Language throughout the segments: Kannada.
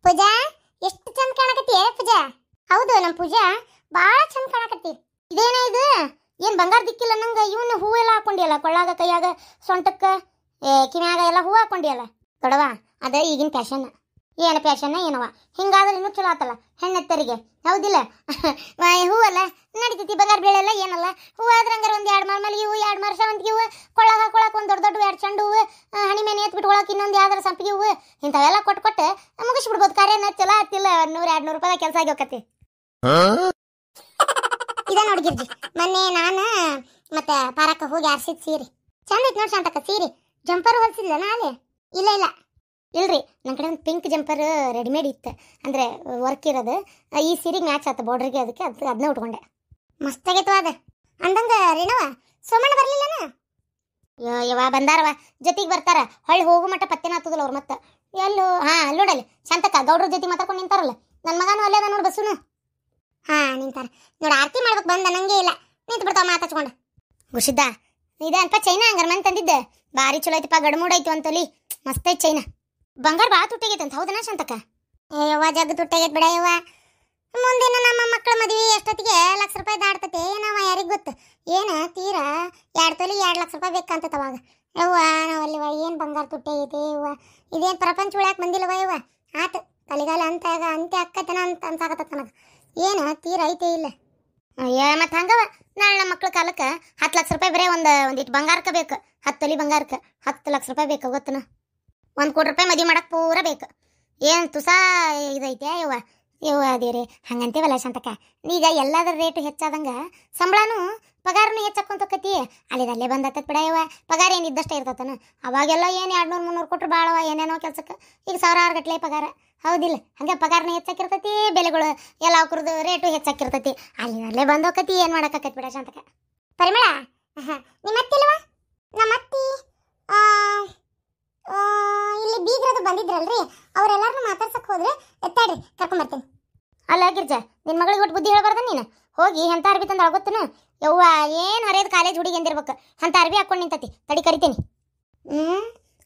ಪೂಜಾ ಎಷ್ಟು ಚಂದ ಕಾಣಕತ್ತಿ ಪೂಜಾ. ಹೌದು ನಮ್ಮ ಪೂಜಾ ಭಾಳ ಚಂದ ಕಾಣಕತ್ತಿ. ಇದೇನ ಇದು ಏನು ಬಂಗಾರ ದಿಕ್ಕಿಲ್ಲ ನಂಗೆ. ಇವನು ಹೂವೆಲ್ಲ ಹಾಕೊಂಡಿಯಲ್ಲ, ಕೊಳ್ಳಾಗ ಕೈಯಾಗ ಸೊಂಟಕ್ಕ ಕಿವ್ಯಾಗ ಎಲ್ಲ ಹೂವು ಹಾಕೊಂಡಿಯಲ್ಲ ದೊಡವ. ಅದ ಈಗಿನ ಫ್ಯಾಷನ್. ಏನು ಫ್ಯಾಷನ್ ಏನವ? ಹಿಂಗಾದ್ರೆ ಇನ್ನೂ ಚಲೋ ಆತಲ್ಲ ಹೆಣ್ಣೆತ್ತರಿಗೆ, ಹೌದಿಲ್ಲ? ಹೂವಲ್ಲ ನಡಿತೈತಿ, ಬಂಗಾರ ಬೆಳೆಲ್ಲ ಏನಲ್ಲ. ಹೂವು ಆದ್ರೆ ಹಂಗಾರೆ ಒಂದು 2 ಮಾರು ಮಲ್ಲಿಗೆ ಹೂವು, 2 ಮಾರು ಸೇವಂತಿಗೆ ಹೂವು, ಕೊಳ್ಳಾಗ ಹಾಕೊಳಕ್ಕೆ ಒಂದು ದೊಡ್ಡ 2 ಚೆಂಡು ಹೂವು, ಹಣಿ ಮೇಲೆ ಎತ್ಬಿಟ್ಕೊಳಕ್ಕೆ ಇನ್ನೊಂದು ಯಾವ್ದಾರು ಸಂಪಿಗೆ ಹೂವು, ಇಂಥವೆಲ್ಲ ಕೊಟ್ಟು ಮುಗಿಸ್ಬಿಡ್ಬೋದು. ಕಾರ್ಯನ ಚಲೋ ಆತಿಲ್ಲ. 100-200 ರೂಪಾಯಿ ಕೆಲಸ ಆಗಿ ಹೋಗತ್ತೆ. ಇದ ನೋಡಿ ಗಿರ್ಜಿ, ಮೊನ್ನೆ ನಾನು ಮತ್ತೆ ಪಾರಕ್ಕ ಹೋಗಿ ಆರ್ಸಿದ್ ಸೀರೆ ಚಂದ ಐತಿ ನೋಡಿ ಶಾಂತಕ್ಕ. ಸೀರೆ ಜಂಪರ್ ಹೊಲ್ಸಿಲ್ಲ ನಾಳೆ? ಇಲ್ಲ ಇಲ್ರಿ, ನನ್ನ ಕಡೆ ಒಂದು ಪಿಂಕ್ ಜಂಪರ್ ರೆಡಿಮೇಡ್ ಇತ್ತು, ಅಂದರೆ ವರ್ಕ್ ಇರೋದು. ಈ ಸೀರೆಗೆ ಮ್ಯಾಚ್ ಆಯ್ತು ಬಾರ್ಡ್ರಿಗೆ, ಅದಕ್ಕೆ ಅದನ್ನ ಉಟ್ಕೊಂಡೆ. ಮಸ್ತಾಗೈತವ ಅದು. ಅಂದಂಗೆ ರೇಣವ ಸೋಮಣ್ಣ ಬರಲಿಲ್ಲನ? ಯವ್ವ ಬಂದಾರವ, ಜೊತೆಗೆ ಬರ್ತಾರ. ಹೊಳ್ಳಿ ಹೋಗೋ ಮಟ್ಟ ಪತ್ತೆನ ಹತ್ತದಲ್ಲ ಅವ್ರು. ಮತ್ತೆ ಎಲ್ಲೋ ಅಲ್ಲಿ ನೋಡಲ್ಲಿ ಶಾಂತಕ್ಕ ಗೌಡ್ರ ಜೊತೆ ಮಾತಾಡ್ಕೊಂಡು ನಿಂತಾರಲ್ಲ. ನನ್ನ ಮಗನೂ ಅಲ್ಲೇ ಅದ ನೋಡಿ ಬಸ್ಸುನು. ನಿಂತಾರ ನೋಡಿ. ಆರತಿ ಮಾಡ್ಬೇಕು ಬಂದ ನಂಗೆ ಇಲ್ಲ, ನಿಂತು ಬಿಡ್ತಾವ ಮಾತಾಡ್ಕೊಂಡು. ಗುಷಿದ್ದ ಇದೆ ಅಲ್ಪ ಚೈನಾ ಹಂಗಾರ ಮನೆ ತಂದಿದ್ದೆ. ಭಾರಿ ಚಲೋ ಐತಿಪ್ಪ, ಗಡಮೂಡ್ ಐತಿ ಅಂತಲಿ. ಮಸ್ತ್ ಐತಿ ಚೈನಾ. ಬಂಗಾರ ಭಾಳ ತುಟ್ಟಾಗೈತೆ ಅಂತ, ಹೌದನ ಶಾಂತಕ್ಕ? ಯವ್ವ ಜಗ್ ತುಟ್ಟಾಗೈತೆ ಬಿಡ ಯವ್ವ. ಮುಂದಿನ ನಮ್ಮ ಮಕ್ಕಳ ಮದುವೆ ಎಷ್ಟೊತ್ತಿಗೆ ₹1,00,000 ದಾಡ್ತತೆ ಏನವ, ಯಾರಿಗೆ ಗೊತ್ತು? ಏನು ತೀರಾ 2 ತೊಲಿ ₹2,00,000 ಬೇಕಂತ ಅವಾಗ. ಯವ್ವ ನಾವಲ್ಲಿವ ಏನು ಬಂಗಾರ ತುಟ್ಟಾಗೈತೆ ಯವ್ವ. ಇದೇನು ಪ್ರಪಂಚ ಉಳ್ಯಾಕೆ ಬಂದಿಲ್ಲವ ಯವ್ವ. ಆತು ಕಲಿಗಾಲ ಅಂತ್ಯ ಅಕ್ಕತನ ಅಂತ ಅನ್ಸಾಕತ್ತ ನನಗೆ. ಏನು ತೀರ ಐತೆ ಇಲ್ಲ? ಅಯ್ಯ ಮತ್ತೆ ಹಂಗವ. ನಾಳೆ ನಮ್ಮ ಮಕ್ಳ ಕಾಲಕ್ಕೆ ₹10,00,000 ಬರೀ ಒಂದಿಟ್ಟು ಬಂಗಾರಕ್ಕೆ ಬೇಕು. 10 ತೊಲಿ ಬಂಗಾರಕ್ಕೆ ₹10,00,000 ಬೇಕು ಗೊತ್ತನ. ₹1 ಕೋಟಿ ಮದುವೆ ಮಾಡಕ್ಕೆ ಪೂರ ಬೇಕು. ಏನು ತುಸಾ ಇದೈತೆ ಯವ್ವ ದೇವ್ರೆ. ಹಂಗಂತೇವಲ್ಲ ಶಾಂತಕ್ಕ, ಈಗ ಎಲ್ಲದರ ರೇಟು ಹೆಚ್ಚಾದಂಗೆ ಸಂಬಳನೂ ಪಗಾರನೂ ಹೆಚ್ಚಾಕೊಂತಕ್ಕತಿ. ಅಲ್ಲೇ ಬಂದತ್ತ ಬಿಡ ಯವ್ವ. ಪಗಾರ ಏನು ಇದ್ದಷ್ಟೇ ಇರ್ತತನ. ಅವಾಗೆಲ್ಲ ಏನು 200-300 ಕೊಟ್ರು ಭಾಳವ ಏನೇನೋ ಕೆಲಸಕ್ಕೆ. ಈಗ 1000 ಗಟ್ಟಲೆ ಪಗಾರ, ಹೌದಿಲ್ಲ? ಹಂಗೆ ಪಗಾರನೂ ಹೆಚ್ಚಾಕಿರ್ತೈತಿ, ಬೆಲೆಗಳು ಎಲ್ಲ ಅವ್ರದ್ದು ರೇಟು ಹೆಚ್ಚಾಕಿರ್ತೈತಿ. ಅಲ್ಲೇ ಬಂದೋಕತಿ, ಏನು ಮಾಡೋಕ್ಕಾಕತಿ ಬಿಡ ಶಾಂತಕ್ಕ. ಪರಿಮಳ ನಿಮ್ಮ ಅತ್ತಿಲ್ವಾ? ನಮ್ಮ ಅತ್ತಿ ಇಲ್ಲಿ ಬೀಗ್ರದು ಬಂದಿದ್ರಲ್ರಿ, ಅವರೆಲ್ಲರನ್ನೂ ಮಾತಾಡ್ಸಕ್ಕೆ ಹೋದ್ರೆ ಎತ್ತಾಡ್ರಿ ಕರ್ಕೊಂಬರ್ತೀನಿ. ಅಲ್ಲ ಗಿರ್ಜಾ, ನಿನ್ನ ಮಗಳಿಗೆ ಒಟ್ಟು ಬುದ್ಧಿ ಹೇಳ್ಬಾರ್ದ ನೀನು? ಹೋಗಿ ಎಂಥ ಅರ್ಬಿ ತಂದು ಆಗುತ್ತನ ಯವ್ವ. ಏನು ಹರಿಯೋದು ಕಾಲೇಜ್ ಹುಡುಗಿ ಅಂದಿರ್ಬೇಕು, ಅಂಥ ಅರ್ಬಿ ಹಾಕೊಂಡು ನಿಂತತಿ. ತಡಿ ಕರಿತೀನಿ.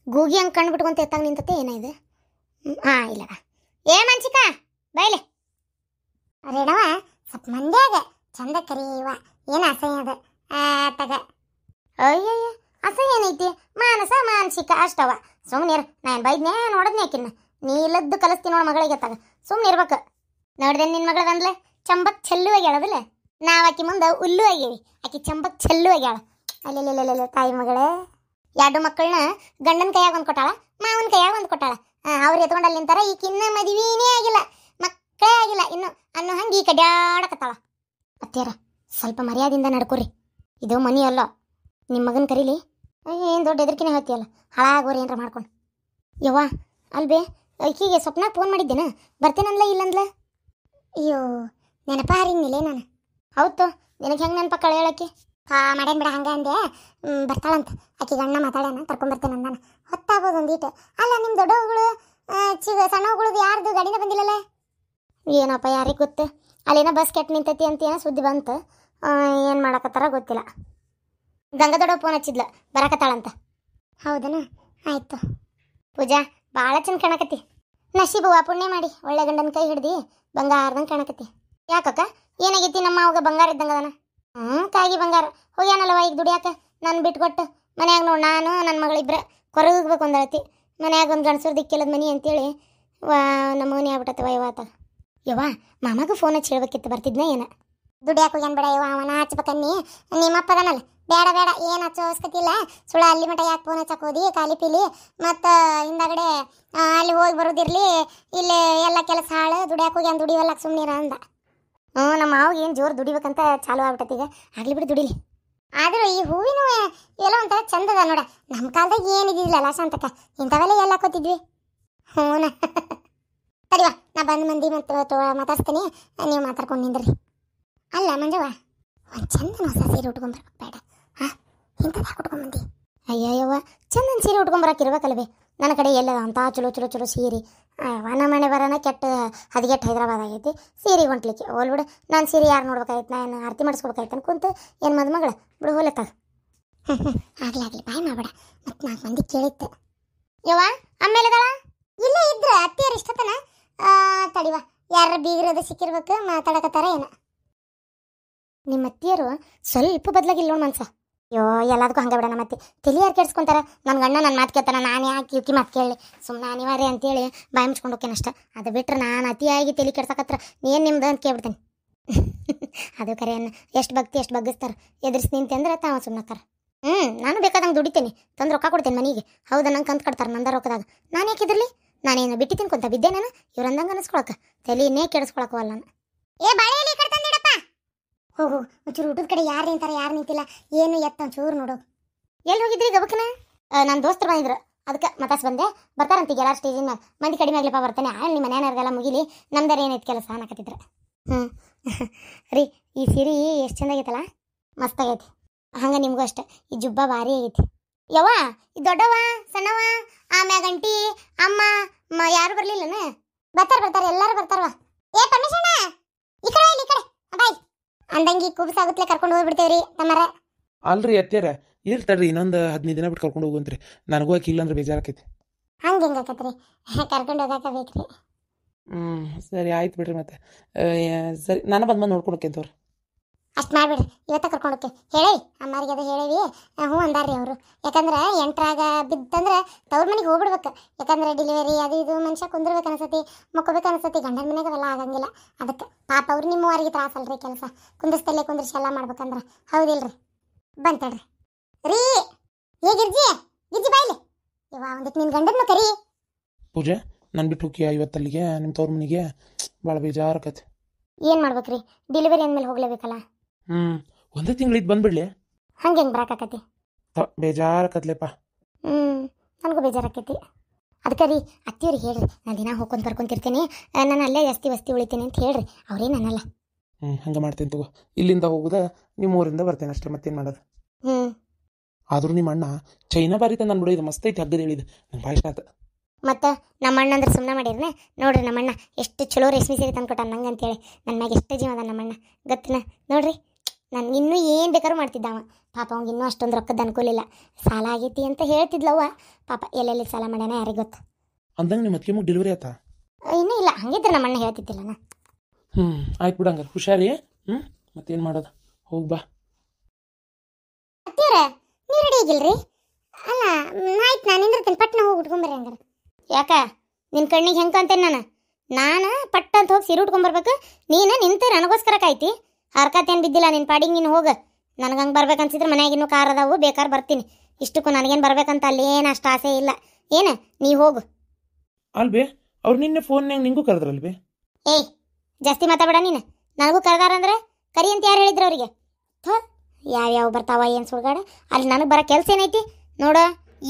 ಗೂಗಿ ಹಂಗೆ ಕಣ್ಣು ಬಿಟ್ಕೊಂತ ಎತ್ತಾಗ ನಿಂತತೆ ಏನಾಯ್ತು? ಇಲ್ಲ ಮನ್ಸಿಕ ಬೈಲೆ ರೇಣವ ಸ್ವಲ್ಪ ಮಂದ್ಯಾಗ ಚಂದ ಕರೀವ. ಏನು ಅಸಹ್ಯ ಅದ ತಗ. ಅಯ್ಯಯ್ಯ ಅಸಹ್ಯ ಏನೈತಿ? ಮಾನಸಿಕ ಅಷ್ಟವ. ಸುಮ್ಮನೆ ನಾನು ಬೈದ್ನೇ ನೋಡದ್ನೇ ಆಕಿನ್ನ. ನೀ ಇಲ್ಲದ್ದು ಕಲಿಸ್ತೀನಿ ನೋಡು ಮಗಳಿಗೆ ತಗ. ಸುಮ್ಮನೆ ಇರ್ಬೇಕು. ನೋಡ್ದೆ ನಿನ್ನ ಮಗಳ ಬಂದ್ಲೆ ಚಂಬಕ್ ಚೆಲ್ಲು ಆಗ್ಯಾಳದಿಲ್ಲ. ನಾವು ಆಕಿ ಮುಂದೆ ಉಲ್ಲು ಆಗ್ಯೇವಿ, ಆಕಿ ಚಂಬಕ್ ಚೆಲ್ಲು ಆಗ್ಯಾಳ. ಅಲ್ಲೆಲ್ಲ ತಾಯಿ ಮಗಳೇ. 2 ಮಕ್ಕಳನ್ನ ಗಂಡನ ಕೈಯಾಗ ಒಂದು ಕೊಟ್ಟಾಳ, ಮಾವನ ಕೈಯಾಗ ಒಂದು ಕೊಟ್ಟಾಳ. ಅವ್ರು ಎತ್ಕೊಂಡಲ್ಲಿ ನಿಂತಾರ. ಈಕಿನ್ನ ಮದುವೆನೇ ಆಗಿಲ್ಲ, ಮಕ್ಕಳೇ ಆಗಿಲ್ಲ ಇನ್ನು ಅನ್ನೋ ಹಂಗೆ ಈ ಕಡ್ಯಾಡಕತ್ತಾಳ. ಅತ್ಯಾರ ಸ್ವಲ್ಪ ಮರ್ಯಾದಿಂದ ನಡ್ಕೊರಿ, ಇದು ಮನಿ ಅಲ್ಲ. ನಿಮ್ಮ ಮಗನ ಕರೀಲಿ. ಏನು ದೊಡ್ಡ ಎದರ್ಕಿನೇ ಹೇಳ್ತೀಯಲ್ಲ, ಹಾಳಾಗೋರಿ ಏನಾರ ಮಾಡ್ಕೊಂಡು. ಯವ್ವ ಅಲ್ಬೇ, ಈಕಿಗೆ ಸ್ವಪ್ನಾಗ ಫೋನ್ ಮಾಡಿದ್ದೇನೆ, ಬರ್ತೇನಂದ್ಲ ಇಲ್ಲಂದ್ಲ? ಅಯ್ಯೋ ನೆನಪ ಹಾರಿಂಗಿಲ್ಲೇ ನಾನು. ಹೌದು ನಿನಗೆ ಹೆಂಗೆ ನೆನಪ ಕಳೆ ಹೇಳಕ್ಕೆ? ಮಾಡೇನು ಬಿಡ, ಹಂಗೆ ಅಂದೆ. ಬರ್ತಾಳಂತ ಆಕಿ ಗಣ್ಣ ಮಾತಾಡ್ಯಾನ, ಕರ್ಕೊಂಬರ್ತೇನೆ ಅಂದಾನ. ಹೊತ್ತಾಗೋದು ಒಂದೀಟು. ಅಲ್ಲ ನಿಮ್ಮ ದೊಡ್ಡವುಗಳು ಸಣ್ಣವುಗಳದು ಯಾರ್ದು ಗಾಡಿನ ಬಂದಿಲ್ಲಲ್ಲ? ಏನಪ್ಪ ಯಾರಿಗೆ ಗೊತ್ತು. ಅಲ್ಲೇನೋ ಬಸ್ ಕೆಟ್ಟು ನಿಂತೈತಿ ಅಂತ ಏನೋ ಸುದ್ದಿ ಬಂತು. ಏನು ಮಾಡಕತ್ತಾರ ಗೊತ್ತಿಲ್ಲ. ಗಂಗಾ ದೊಡ್ಡ ಫೋನ್ ಹಚ್ಚಿದ್ಲ, ಬರಕತ್ತಾಳಂತ. ಹೌದನ? ಆಯಿತು. ಪೂಜಾ ಭಾಳ ಚಂದ ಕಾಣಕತ್ತಿ. ನಶೀಬವ್ವ ಪುಣ್ಯ ಮಾಡಿ ಒಳ್ಳೆ ಗಂಡನ ಕೈ ಹಿಡ್ದು ಬಂಗಾರದಂಗೆ ಕಾಣಕತ್ತಿ. ಯಾಕಕ್ಕ ಏನಾಗೈತಿ? ನಮ್ಮ ಅವಾಗ ಬಂಗಾರ ಇದ್ದಂಗೆ ಅದನ. ಕಾಗಿ ಬಂಗಾರ ಹೋಗ್ಯಾನಲ್ಲವ ಈಗ ದುಡಿಯಾಕ. ನಾನು ಬಿಟ್ಕೊಟ್ಟು ಮನ್ಯಾಗ ನೋಡಿ ನಾನು ನನ್ನ ಮಗಳಿಬ್ರೆ ಕೊರಗಬೇಕು ಒಂದಳತಿ. ಮನ್ಯಾಗ ಒಂದು ಗಂಡಸರು ದಿಕ್ಕಿಲ್ಲದ ಮನಿ ಅಂತೇಳಿ ನಮ್ಮ ಮನೆ ಆಗ್ಬಿಟ್ಟತ್ತವ ಇವತ್ತ. ಯವ್ವ ಮಾಮಗೂ ಫೋನ್ ಹಚ್ಚಿ ಹೇಳ್ಬೇಕಿತ್ತು, ಬರ್ತಿದ್ನ ಏನ? ದುಡಿಯಾಕ ಹೋಗ್ಯಾನ ಬೇಡ ಯವ್ವ, ಅವನ ಹಚ್ಬೇಕನ್ನಿ. ನಿಮ್ಮಪ್ಪ ಅದನಲ್ಲ, ಬೇಡ ಏನು ಹಚ್ಚೋ ಅವಶ್ಯಕತೆ ಇಲ್ಲ. ಸುಳ್ಳ ಅಲ್ಲಿ ಮಟ್ಟ ಯಾಕೆ ಫೋನ್ ಹಚ್ಚಕ್ಕೆ ಹೋದಿ ಖಾಲಿ ಪೀಲಿ. ಮತ್ತು ಹಿಂದಾಗಡೆ ಅಲ್ಲಿ ಹೋಗಿ ಬರೋದಿರಲಿ, ಇಲ್ಲಿ ಎಲ್ಲ ಕೆಲಸ ಹಾಳು. ದುಡಿಯಾಕ ಹೋಗ್ಯಾನ, ದುಡಿವಲ್ಲ ಸುಮ್ಮನಿರ ಅಂದ. ನಮ್ಮ ಮಾವಿಗೆ ಏನು ಜೋರು ದುಡಿಬೇಕಂತ ಚಾಲು ಆಗ್ಬಿಟ್ಟೈತಿ. ಈಗ ಆಗಲಿ ಬಿಡು ದುಡಿಲಿ. ಆದರೂ ಈ ಹೂವಿನ ಎಲ್ಲ ಒಂಥರ ಚಂದದ ನೋಡ. ನಮ್ಮ ಕಾಲದಾಗ ಏನಿದ್ದಿಲ್ಲ ಶಾಂತಕ್ಕ, ಇಂಥವೆಲ್ಲ ಎಲ್ಲ ಹಾಕೋತಿದ್ವಿ. ಹ್ಞೂ ಸರಿವಾ, ನಾ ಬಂದು ಮಂದಿ ಮತ್ತು ಮಾತಾಡ್ಸ್ತೀನಿ, ನೀವು ಮಾತಾಡ್ಕೊಂಡು ನಿಂದ್ರಿ. ಅಲ್ಲ ಮಂಜವ್ವ, ಒಂದು ಚಂದನ ಹೊಸ ಸೀರೆ ಉಟ್ಕೊಂಬರ್ಬೇಕು ಬೇಡ? ಇಂಥದ್ದು ಹಾಕೊಟ್ಕೊಂಬಂದಿ. ಅಯ್ಯವ್ವ ಚಂದನ ಸೀರೆ ಉಟ್ಕೊಂಬರಕ್ಕಿರ್ಬೇಕಲ್ವೇ? ನನ್ನ ಕಡೆ ಎಲ್ಲದ ಅಂತ ಚಲೋ ಸೀರೆ. ನಮ್ಮ ಮನೆ ಬರೋಣ ಕೆಟ್ಟ ಹದಿಗೆಟ್ಟು ಹೈದರಾಬಾದ್ ಆಗೈತಿ. ಸೀರೆ ಹೊಂಟ್ಲಿಕ್ಕೆ ಹೋಲ್ಬಿಡು. ನಾನು ಸೀರೆ ಯಾರು ನೋಡ್ಬೇಕಾಯ್ತು? ನಾನು ಆರತಿ ಮಾಡಿಸ್ಕೊಬೇಕಾಯ್ತು ಅನ್ಕೊಂತ ಏನು ಮದುಮಗಳ ಬಿಡು ಹೋಲತ್ತಾಗ. ಆಗಲಿ ಬಾಯ್ ಮಾಡಬೇಡ, ಮತ್ತು 4 ಮಂದಿ ಕೇಳಿತ್ತು. ಯವ್ವ ಆಮೇಲೆ ಇಲ್ಲೇ ಇದ್ರೆ ಅತ್ತಿಯರು ಇಷ್ಟತನ ತಡಿವ ಯಾರ ಬೀಗ್ರದ ಸಿಕ್ಕಿರ್ಬೇಕು ಮಾತಾಡಕತ್ತಾರ ಏನ. ನಿಮ್ಮ ಅತ್ತಿಯರು ಸ್ವಲ್ಪ ಬದಲಾಗಿಲ್ಲ ನೋಡ್ ಮನ್ಸ. ಅಯ್ಯೋ ಎಲ್ಲದಕ್ಕೂ ಹಂಗೆ ಬಿಡೋಣ ಮತ್ತೆ ತಲೆ ಯಾರು ಕೆಡ್ಸ್ಕೊಂತಾರ. ನನ್ನ ಗಂಡ ನನ್ನ ಮಾತು ಕೇಳ್ತಾನ, ನಾನು ಯಾಕೆ ಇವಕಿ ಮಾತು ಕೇಳಿ ಸುಮ್ಮನೆ ಅನಿವಾರ್ಯ ಅಂತೇಳಿ ಬಾಯಿ ಮುಚ್ಕೊಂಡು ಹೋಗ್ತೇನೆ ಅಷ್ಟ. ಅದು ಬಿಟ್ರೆ ನಾನು ಅತಿಯಾಗಿ ತಲೆ ಕೆಡ್ಸಕತ್ರ ಏನು ನಿಮ್ದು ಅಂತ ಕೇಳ್ಬಿಡ್ತೇನೆ. ಅದು ಕರೆ ಅನ್ನ ಎಷ್ಟು ಭಕ್ತಿ ಎಷ್ಟು ಬಗ್ಗಿಸ್ತಾರೆ. ಎದುರಿಸಿ ನಿಂತೆ ಅಂದ್ರೆ ತಾವ ಸುಮ್ಮನಕ್ಕಾರ. ನಾನು ಬೇಕಾದಂಗೆ ದುಡಿತೇನೆ, ತಂದು ರೊಕ್ಕ ಕೊಡ್ತೇನೆ ಮನೆಗೆ. ಹೌದಾ ನಂಗೆ ಕಂತು ಕಟ್ತಾರೆ ನಂದ ರೊಕ್ಕದಾಗ. ನಾನು ಯಾಕಿದ್ರಲಿ ನಾನೇನು ಬಿಟ್ಟು ತಿನ್ಕೊಂತ ಬಿದ್ದೆ ನಾನು ಇವ್ರಂದಂಗೆ ಅನಿಸ್ಕೊಳಕ್ಕೆ ತಲೆಯನ್ನೇ ಕೆಡಿಸ್ಕೊಳಕವಲ್ಲ ನಾನು. ಏ ಬಾಳೆಯಲ್ಲಿ ಕಟ್ತಂದಿಡಪ್ಪ. ಹೋಗು ಒಂಚೂರು ಊಟದ ಕಡೆ ಯಾರು ನಿಂತಾರೆ ಯಾರು ನಿಂತಿಲ್ಲ ಏನು ಎತ್ತ ಒಂಚೂರು ನೋಡು. ಎಲ್ಲಿ ಹೋಗಿದ್ರಿ ಗಬಕ್ಕನ? ನನ್ನ ದೋಸ್ತರು ಬಂದಿದ್ರು ಅದಕ್ಕೆ ಮತಾಸ್ ಬಂದೆ. ಬರ್ತಾರಂತೀಗ ಎಲ್ಲಾರು ಸ್ಟೇಜಿನ ಮ್ಯಾಗ. ಮಂದಿ ಕಡಿಮೆ ಆಗ್ಲಿಪ್ಪ ಬರ್ತಾನೆ ಆಮೇಲೆ ನಿಮ್ಮ ಮನೆಯವ್ರಿಗೆಲ್ಲ ಮುಗಿಲಿ ನಮ್ದಾರ ಏನೈತೆ ಕೆಲಸ ಅನ್ನಕತ್ತಿದ್ರು. ರೀ ಈ ಸೀರೆ ಎಷ್ಟು ಚಂದಾಗೈತಲ್ಲ, ಮಸ್ತಾಗೈತಿ. ಹಂಗೆ ನಿಮಗೂ ಅಷ್ಟೆ ಈ ಜುಬ್ಬ ಭಾರಿ ಆಗೈತಿ. ಯವ್ವ ಈ ದೊಡ್ಡವ ಸಣ್ಣವ ಆಮ್ಯಾಗ ಅಂಟಿ ಅಮ್ಮ ಯಾರು ಬರ್ಲಿಲ್ಲನ? ಬರ್ತಾರೆ ಎಲ್ಲಾರು ಬರ್ತಾರವ. ಏ ಪರ್ಮಿಷನ್ ಈ ಕಡೆ ಬಾಯ್ ಅಂದಂಗಿ ಕೂಬ್ಸಾಗುತ್ತಲೇ ಕರ್ಕೊಂಡು ಹೋಗ್ಬಿಡ್ತೇವ್ರಿ ತಮ್ಮರ. ಅಲ್ರಿ ಅತ್ಯಾರ ಇಲ್ ತಡ್ರಿ ಇನ್ನೊಂದು 15 ದಿನ ಬಿಟ್ಟು ಕರ್ಕೊಂಡು ಹೋಗುವಂತ್ರಿ. ನನಗೂ ಆಕಿ ಇಲ್ಲಂದ್ರೆ ಬೇಜಾರಾಕೈತಿ. ಹಂಗೆ ಹೆಂಗಾಕತ್ರಿ ಕರ್ಕೊಂಡು ಹೋಗಾಕ ಬೇಕ್ರಿ. ಸರಿ ಆಯ್ತು ಬಿಡ್ರಿ. ಮತ್ತೆ ಸರಿ ನಾನು ಬಂದು ನೋಡ್ಕೊಂಡು ಹೋಗ್ತೇವ್ರಿ. ಅಷ್ಟು ಮಾಡ್ಬಿಡ್ರಿ ಇವತ್ತ ಕರ್ಕೊಂಡೋಕೆ ಹೇಳಿ ಅಮ್ಮಾರಿಗೆ ಅದು ಹೇಳೇವಿ. ಹ್ಞೂ ಅಂದಾರ್ರಿ ಅವರು. ಯಾಕಂದ್ರೆ ಎಂಟ್ರಾಗ ಬಿತ್ತಂದ್ರೆ ತವ್ರ ಮನೆಗೆ ಹೋಗ್ಬಿಡ್ಬೇಕು. ಯಾಕಂದ್ರೆ ಡೆಲಿವರಿ ಅದು ಇದು ಮನುಷ್ಯ ಕುಂದಿರ್ಬೇಕು ಅನ್ಸತಿ ಮಕ್ಕೋಬೇಕು ಅನ್ಸತಿ. ಗಂಡನ ಮನೆಗೆ ಅವೆಲ್ಲ ಆಗಂಗಿಲ್ಲ. ಅದಕ್ಕೆ ಪಾಪ ಅವ್ರು ನಿಮ್ಮವರಿಗೆ ತ್ರಾಸಲ್ರಿ ಕೆಲಸ ಕುಂದಿಸ್ತಲ್ಲೇ ಕುಂದಿರ್ಸಿ ಎಲ್ಲ ಮಾಡ್ಬೇಕಂದ್ರೆ. ಹೌದಿಲ್ರಿ ಬಂತಡ್ರಿ ರೀ. ಗಿಜ್ಜಿ ಬಾಯ್ಲಿ ಇವ ಒಂದಿಟ್ಟು ನಿನ್ನ ಗಂಡನ್ನು ಕರಿ. ಪೂಜೆ ನಾನು ಬಿಟ್ಟು ಹೋಗಿ ಇವತ್ತಲ್ಲಿಗೆ ನಿಮ್ಮ ತವ್ರ ಮನೆಗೆ ಭಾಳ ಬೇಜಾರಾಕೈತಿ. ಏನು ಮಾಡ್ಬೇಕ್ರಿ ಡೆಲಿವರಿ ಅಂದಮೇಲೆ ಹೋಗ್ಲೇಬೇಕಲ್ಲ. ಒಂದೇ ತಿಂಗಳಿದ್ದು ಬಂದ್ಬಿಡ್ಲಿ. ಹಂಗೆ ಹೆಂಗೆ ಬರಾಕತಿ ಬೇಜಾರಾಕತ್ಲೆಪ್ಪ. ನನಗೂ ಬೇಜಾರಾಕೈತಿ. ಅದಕ್ಕೆ ರೀ ಅತ್ತಿಯವ್ರಿಗೆ ಹೇಳ್ರಿ ನಾನು ದಿನ ಹೋಗ್ಕೊಂಡು ಬರ್ಕೊಂತಿರ್ತೀನಿ, ನಾನು ಅಲ್ಲೇ ವಸ್ತಿ ಉಳಿತೀನಿ ಅಂತ ಹೇಳ್ರಿ. ಅವ್ರೇನು ಅನ್ನಲ್ಲ. ಹಂಗೆ ಮಾಡ್ತೇನೆ ತಗೋ. ಇಲ್ಲಿಂದ ಹೋಗುದ ನಿಮ್ಮ ಊರಿಂದ ಬರ್ತೇನೆ ಅಷ್ಟೇ, ಮತ್ತೇನು ಮಾಡೋದು. ಆದ್ರೂ ನಿಮ್ಮ ಅಣ್ಣ ಚೈನಾ ಬಾರಿ ತಂದು ನಾನು ಬಿಡೋದು ಮಸ್ತ್ ಐತಿ ಹಗ್ಗದ ಹೇಳಿದ್ದು ನಂಗೆ ಭಾಳ ಇಷ್ಟ ಆಯ್ತು. ಮತ್ತು ನಮ್ಮ ಅಣ್ಣ ಅಂದ್ರೆ ಸುಮ್ಮನೆ ಮಾಡಿರ್ನೆ ನೋಡ್ರಿ. ನಮ್ಮಣ್ಣ ಎಷ್ಟು ಚಲೋ ರೇಷ್ಮೆ ಸೀರೆ ತಂದು ಕೊಟ್ಟ ನಂಗೆ ಅಂತೇಳಿ. ನನ್ನ ಮ್ಯಾಗ ಎಷ್ಟು ಜೀವ ಅದ ನಮ್ಮಣ್ಣ ಗೊತ್ತಿನ ನೋಡ್ರಿ. ನನ್ಗೆ ಇನ್ನೂ ಏನು ಬೇಕಾದ್ರೂ ಮಾಡ್ತಿದ್ದವ. ಪಾಪ ಅವ್ನಿಗೆ ಇನ್ನೂ ಅಷ್ಟೊಂದು ರೊಕ್ಕದ ಅನುಕೂಲ ಇಲ್ಲ. ಸಾಲ ಆಗೈತಿ ಅಂತ ಹೇಳ್ತಿದ್ಲವ್ವ. ಪಾಪ ಎಲ್ಲೆಲ್ಲಿ ಸಾಲ ಮಾಡ್ಯಾನ ಯಾರಿಗೆ ಗೊತ್ತು. ಅಂದಂಗೆ ನಿಮ್ಮ ಅತ್ತಿಗೆ ಡೆಲಿವರಿ ಆಯ್ತಾ? ಇನ್ನೂ ಇಲ್ಲ. ಹಂಗಿದ್ರೆ ನಮ್ಮಣ್ಣ ಹೇಳ್ತಿದ್ದಿಲ್ಲನ. ಆಯ್ತು ಬಿಡು ಹಂಗಾರೆ ಹುಷಾರಿ. ಮತ್ತೇನು ಮಾಡೋದು ಹೋಗಿ ಬಾ. ಅತ್ತಿಯವ್ರ ನೀವು ರೆಡಿ ಆಗಿಲ್ರಿ? ಅಲ್ಲ ಆಯ್ತು ನಾನು ನಿಂದಿರ್ತೀನಿ ಪಟ್ನ ಹೋಗಿ ಉಟ್ಕೊಂಬರ್ರಿ ಹಂಗಾರೆ. ಯಾಕ ನಿನ್ನ ಕಣ್ಣಿಗೆ ಹೆಂಗೆ ಅಂತೇನೆ ನಾನು ಪಟ್ಟ ಅಂತ ಹೋಗಿ ಸೀರೆ ಉಟ್ಕೊಂಬರ್ಬೇಕು. ನೀನು ನಿಂತು ನನಗೋಸ್ಕರ ಕಾಯ್ತಿ. ಹರ್ಕತ್ತೇನು ಬಿದ್ದಿಲ್ಲ ನಿನ್ನ ಪಾಡಿಗೆ ನೀನು ಹೋಗ. ನನಗೆ ಹಂಗೆ ಬರ್ಬೇಕನ್ಸಿದ್ರೆ ಮನೆಯಾಗಿನ್ನೂ ಕಾರ್ ಅದಾವು ಬೇಕಾದ್ರೆ ಬರ್ತೀನಿ. ಇಷ್ಟಕ್ಕೂ ನನಗೇನು ಬರ್ಬೇಕಂತ ಅಲ್ಲಿ ಏನು ಅಷ್ಟು ಆಸೆ ಇಲ್ಲ. ಏನು ನೀ ಹೋಗು. ಅಲ್ಬೇ ಅವ್ರು ನಿನ್ನೆ ಫೋನ್ಯಾಗ ನಿಂಗೂ ಕರೆದ್ರಲ್ಬೇ. ಏಯ್ ಜಾಸ್ತಿ ಮಾತಾಡ ನೀನು. ನನಗೂ ಕರೆದಾರಂದ್ರೆ ಕರಿ ಅಂತ ಯಾರು ಹೇಳಿದ್ರು ಅವರಿಗೆ? ಯಾವ್ಯಾವ ಬರ್ತಾವ ಏನು ಸುಳ್ಗಾಡ. ಅಲ್ಲಿ ನನಗೆ ಬರೋ ಕೆಲಸ ಏನೈತಿ ನೋಡ.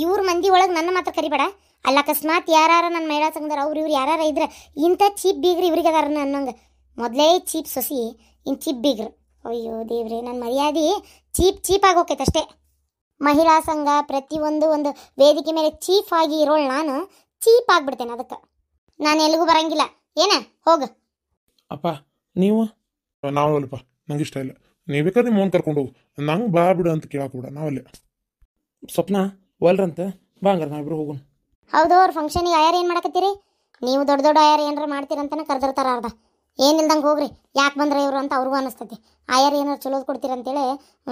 ಇವ್ರ ಮಂದಿ ಒಳಗೆ ನನ್ನ ಮಾತ್ರ ಕರಿಬೇಡ. ಅಲ್ಲಿ ಅಕಸ್ಮಾತ್ ಯಾರು ನನ್ನ ಮಹಿಳಾ ಸಂಘದವ್ರು ಅವ್ರು ಇವ್ರು ಯಾರು ಇದ್ರೆ ಇಂಥ ಚೀಪ್ ಬೀಗ್ರಿ ಇವ್ರಿಗೆ ಅದಾರ ಅನ್ನಂಗೆ. ಮೊದಲೇ ಚೀಪ್ ಸೊಸಿ ಇನ್ನು ಚೀಪ್ ಬೀಗ್ರು. ಅಯ್ಯೋ ದೇವ್ರೆ ನನ್ನ ಮರ್ಯಾದೆ ಚೀಪಾಗಿ ಹೋಗ್ತೈತೆ ಅಷ್ಟೇ. ಮಹಿಳಾ ಸಂಘ ಪ್ರತಿಯೊಂದು ಒಂದು ವೇದಿಕೆ ಮೇಲೆ ಚೀಫ್ ಆಗಿ ಇರೋಳು ನಾನು ಚೀಪ್ ಆಗಿಬಿಡ್ತೇನೆ. ಅದಕ್ಕೆ ನಾನು ಎಲ್ಲಿಗೂ ಬರಂಗಿಲ್ಲ. ಏನ ಹೋಗು. ಅಪ್ಪ ನೀವು ನಾವು ಅಲ್ಪ ನಂಗೆ ಇಷ್ಟ ಇಲ್ಲ. ನೀವು ಬೇಕಾದ್ರೆ ನಿಮ್ಮ ಮೌನ್ ಕರ್ಕೊಂಡು ಹೋಗು. ನಂಗೆ ಬಾ ಬಿಡು ಅಂತ ಕೇಳಕ್ಕೆ ಬಿಡ. ನಾವಲ್ಲೇ ಸ್ವಪ್ನ ಒಲ್ರಂತ ಬಾ ಹಂಗಾರೆ ನಾವಿಬ್ರು ಹೋಗೋಣ. ಹೌದು ಅವ್ರ ಫಂಕ್ಷನಿಗೆ ಆಯಾರು ಏನು ಮಾಡಕತ್ತೀರಿ ನೀವು? ದೊಡ್ಡ ಆಯಾರು ಏನಾರು ಮಾಡ್ತೀರಂತನೇ ಕರೆದಿರ್ತಾರ. ಅರ್ಧ ಏನಿಲ್ದಂಗೆ ಹೋಗ್ರಿ. ಯಾಕೆ ಬಂದ್ರೆ ಇವರು ಅಂತ ಅವ್ರಿಗೂ ಅನಿಸ್ತೈತಿ. ಆಯಾರು ಏನಾರು ಚಲೋದು ಕೊಡ್ತೀರಂತೇಳಿ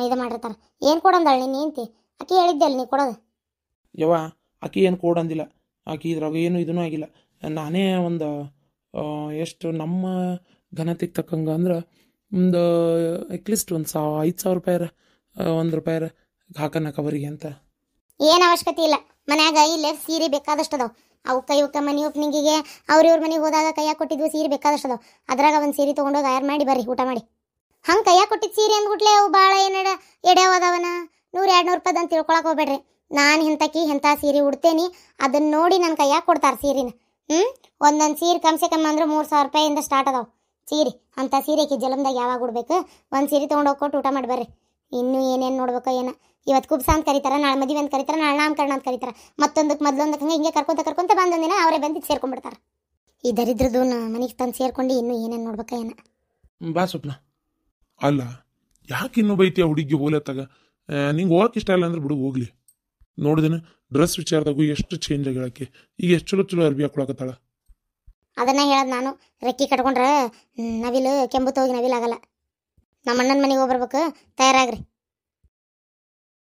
ಇದು ಮಾಡಿರ್ತಾರೆ. ಏನು ಕೊಡಂದಳು ನೀನು ಏಂತಿ? ಆಕಿ ಹೇಳಿದ್ದೆ ಅಲ್ಲಿ ನೀ ಕೊಡೋದು. ಯವ್ವ ಆಕಿ ಏನು ಕೊಡಂದಿಲ್ಲ. ಆಕಿ ಇದ್ರಾಗ ಏನು ಇದೂ ಆಗಿಲ್ಲ. ನಾನೇ ಒಂದು ಎಷ್ಟು ನಮ್ಮ ಘನತೆಗೆ ತಕ್ಕಂಗೆ ಅಂದ್ರೆ ಒಂದು ಅಟ್ಲೀಸ್ಟ್ ಒಂದು 5,000 ರೂಪಾಯಿ ₹1 ಹಾಕನ ಕವರಿಗೆ ಅಂತ. ಏನು ಅವಶ್ಯಕತೆ ಇಲ್ಲ. ಮನ್ಯಾಗ ಇಲ್ಲೇ ಸೀರೆ ಬೇಕಾದಷ್ಟು ಅದಾವೆ. ಅವಕ್ಕೆ ಮನೆ ಓಪನಿಂಗಿಗೆ ಇವ್ರ ಮನೆಗೆ ಹೋದಾಗ ಕೈಯಾಗ ಕೊಟ್ಟಿದ್ವು ಸೀರೆ ಬೇಕಾದಷ್ಟು ಅದಾವೆ. ಅದ್ರಾಗ ಒಂದು ಸೀರೆ ತೊಗೊಂಡೋಗಿ ಆಯರ್ ಮಾಡಿ ಬರ್ರಿ ಊಟ ಮಾಡಿ. ಹಂಗೆ ಕೈಯಾಗ ಕೊಟ್ಟಿದ್ದು ಸೀರೆ ಅಂದ್ಬಿಟ್ಲೆ ಅವು ಭಾಳ ಏನಾರ ಎಡೆಯವ ಅದಾವನ 100-200 ರೂಪಾಯಿ ಅಂತ ತಿಳ್ಕೊಳಕ್ಕೆ ಹೋಗ್ಬೇಡ್ರಿ. ನಾನು ಎಂಥ ಸೀರೆ ಉಡ್ತೇನೆ ಅದನ್ನ ನೋಡಿ ನನ್ನ ಕೈಯಾಗ ಕೊಡ್ತಾರೆ ಸೀರೆನ. ಒಂದೊಂದು ಸೀರೆ ಕಮ್ಸೆ ಕಮ್ಮಿ ಅಂದ್ರೆ 3,000 ರೂಪಾಯಿಂದ ಸ್ಟಾರ್ಟ್ ಅದಾವೆ ಸೀರೆ. ಅಂಥ ಸೀರೆಗೆ ಜಲಮ್ದಾಗ ಯಾವಾಗ ಉಡ್ಬೇಕು? ಒಂದು ಸೀರೆ ತೊಗೊಂಡೋಗಿ ಕೊಟ್ಟು ಊಟ ಮಾಡಿ ಬರ್ರಿ. ಇನ್ನೂ ಏನೇನು ನೋಡ್ಬೇಕೋ ಏನೋ. ಇವತ್ತು ಕುಬ್ಸ ಅಂತ ಕರೀತಾರೆ, ನಾಳೆ ಮದುವೆ ಅಂತ ಕರೀತಾರೆ, ನಾಳೆ ನಾಮಕರಣ ಅಂತ ಕರೀತಾರೆ. ಮತ್ತೊಂದಕ್ಕೆ ಮೊದಲೊಂದಕ್ಕೆ ಹಿಂಗೆ ಕರ್ಕೊಂತ ಬಂದೊಂದಿನ ಅವರೇ ಬಂದು ಸೇರ್ಕೊಂಡ್ಬಿಡ್ತಾರೆ. ಈ ದರಿದ್ರದ್ದು ಮನೆಗೆ ತಂದು ಸೇರ್ಕೊಂಡು ಇನ್ನೂ ಏನೇನು ನೋಡ್ಬೇಕ ಏನೋ. ಬಾ ಸ್ವಪ್ನ. ಅಲ್ಲ ಯಾಕೆ ಇನ್ನೂ ಬೈತಿ ಆ ಹುಡುಗಿ ಹೋಲತ್ತಾಗ? ನಿಂಗೆ ಹೋಗಕ್ಕೆ ಇಷ್ಟ ಇಲ್ಲ ಅಂದ್ರೆ ಬಿಡು ಹೋಗ್ಲಿ. ನೋಡಿದೇನೆ ಡ್ರೆಸ್ ವಿಚಾರದಾಗೂ ಎಷ್ಟು ಚೇಂಜ್ ಆಗಿಳಕ್ಕೆ. ಈಗ ಎಷ್ಟು ಚಲೋ ಅರ್ಬಿ ಹಾಕೊಳಕತ್ತಾಳ. ಅದನ್ನ ಹೇಳೋದು ನಾನು. ರೆಕ್ಕಿ ಕಟ್ಕೊಂಡ್ರೆ ನವಿಲು ಕೆಂಬು ಹೋಗಿ ನವಿಲಾಗಲ್ಲ. ನಮ್ಮ ಅಣ್ಣನ ಮನೆಗೆ ಹೋಗ್ಬರ್ಬೇಕು, ತಯಾರಾಗ್ರಿ.